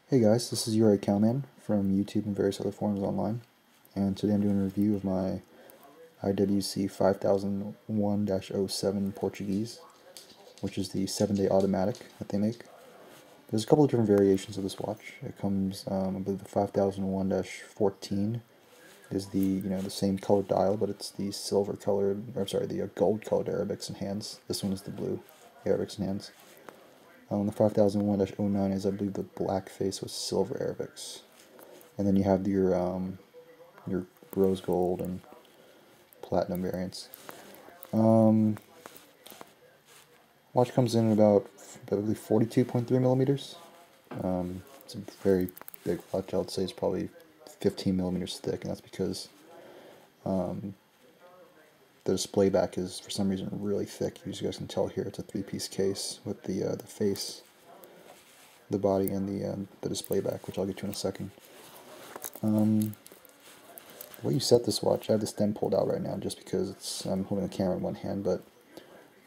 Hey guys, this is your Cowman from YouTube and various other forums online, and today I'm doing a review of my IWC 5001-07 Portuguese, which is the 7-day automatic that they make. There's a couple of different variations of this watch. It comes, I believe, the 5001-14 is the same colored dial, but it's the the gold colored Arabics and hands. This one is the blue Arabics and hands. The 5001-09 is, I believe, the black face with silver Arabics. And then you have your rose gold and platinum variants. Watch comes in about, I believe, 42.3 millimeters. It's a very big watch. I would say it's probably 15 millimeters thick, and that's because the display back is, for some reason, really thick. As you guys can tell here, it's a three-piece case with the face, the body, and the display back, which I'll get to in a second. The way you set this watch, I have the stem pulled out right now just because I'm holding the camera in one hand, but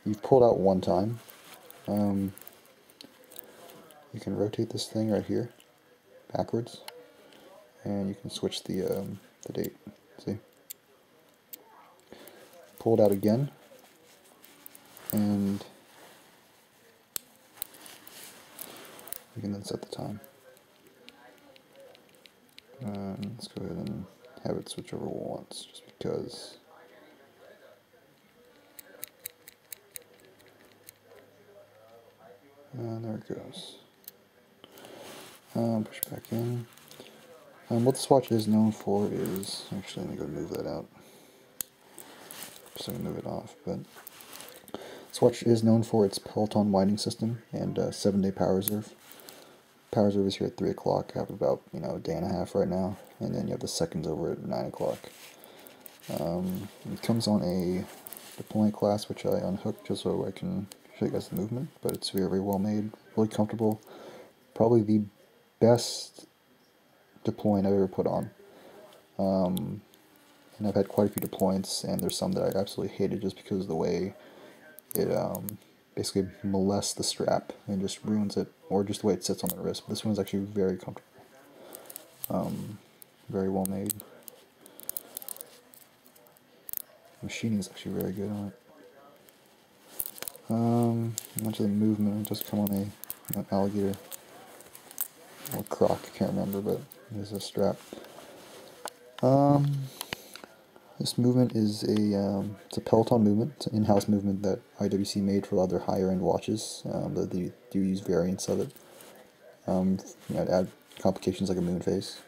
you've pulled out one time. You can rotate this thing right here backwards, and you can switch the date. See? Pull it out again, and you can then set the time. Let's go ahead and have it switch over once, just because. And there it goes. Push back in. What this watch is known for is, actually, let me go move that out, so I can move it off. But this watch is known for its pellaton winding system and 7-day power reserve. Power reserve is here at 3 o'clock. I have about a day and a half right now, and then you have the seconds over at 9 o'clock. It comes on a deployment class, which I unhooked just so I can show you guys the movement, but it's very, very well made, really comfortable. Probably the best deployment I've ever put on. And I've had quite a few deployments, and there's some that I absolutely hated just because of the way it basically molests the strap and just ruins it, or just the way it sits on the wrist. But this one is actually very comfortable. Very well made. Machining is actually very good on it. Much of the movement just come on an alligator or croc, I can't remember, but there's a strap. This movement is it's a pellaton movement. It's an in-house movement that IWC made for other higher-end watches. But they do use variants of it. To add complications like a moon face.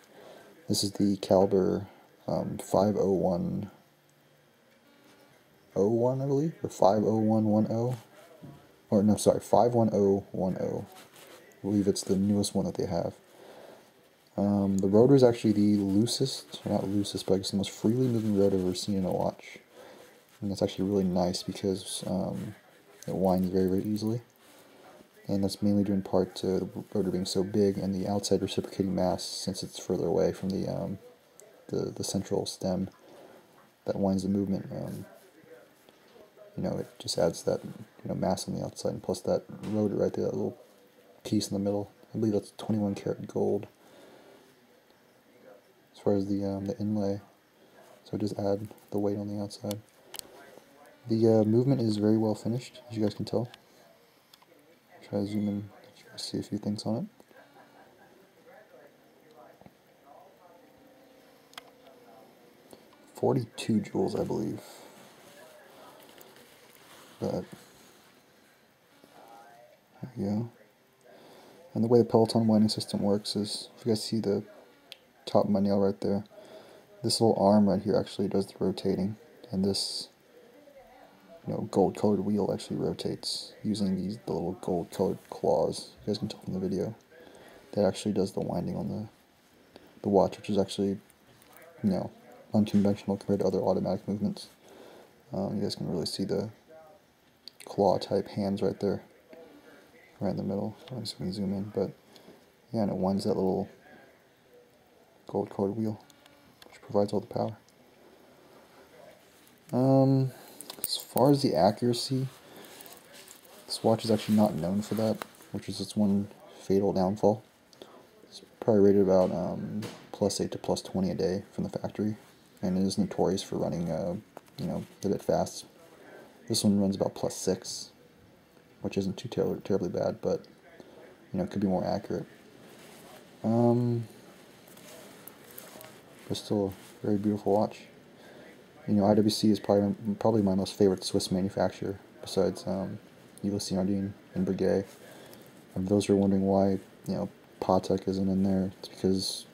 This is the caliber 50101, I believe, or 50110. Or no, sorry, 51010. I believe it's the newest one that they have. The rotor is actually the loosest, or not loosest, but I guess the most freely moving rotor I've ever seen in a watch. And that's actually really nice because it winds very, very easily. And that's mainly due in part to the rotor being so big and the outside reciprocating mass, since it's further away from the central stem that winds the movement. It just adds that mass on the outside, and plus that rotor right there, that little piece in the middle. I believe that's 21 karat gold. As far as the inlay, so just add the weight on the outside. The movement is very well finished, as you guys can tell. Try to zoom in, let you guys see a few things on it. $42 joules, I believe. But there you go. And the way the pellaton winding system works is, if you guys see the top of my nail right there, this little arm right here actually does the rotating, and this gold colored wheel actually rotates using the little gold colored claws. You guys can tell from the video. That actually does the winding on the watch, which is actually unconventional compared to other automatic movements. You guys can really see the claw type hands right there, right in the middle. So we can zoom in, but yeah, and it winds that little gold colored wheel, which provides all the power. As far as the accuracy, this watch is actually not known for that, which is its one fatal downfall. It's Probably rated about +8 to +20 a day from the factory, and it is notorious for running, you know, a bit fast. This one runs about +6, which isn't too terribly bad, but you know, it could be more accurate. But still a very beautiful watch. You know, IWC is probably my most favorite Swiss manufacturer, besides IWC and Breguet. And those who are wondering why, you know, Patek isn't in there, it's because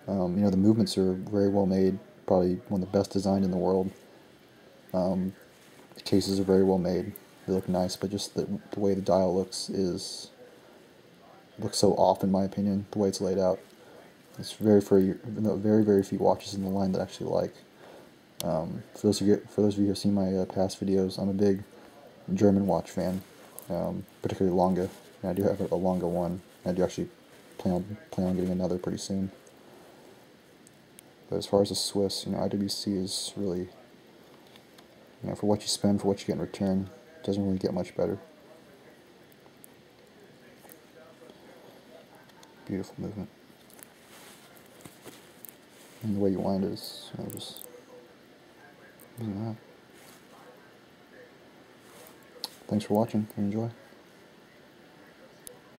you know, the movements are very well made, probably one of the best designed in the world. The cases are very well made, they look nice, but just the way the dial looks looks so off, in my opinion, the way it's laid out. It's very few watches in the line that I actually like. For those of you who have seen my past videos, I'm a big German watch fan, particularly Lange, and I do have a Lange one. I do actually plan on getting another pretty soon. But as far as the Swiss, you know, IWC is really, you know, for what you spend, for what you get in return, it doesn't really get much better. Beautiful movement. And the way you wind it is, you know, just using that. Thanks for watching and enjoy.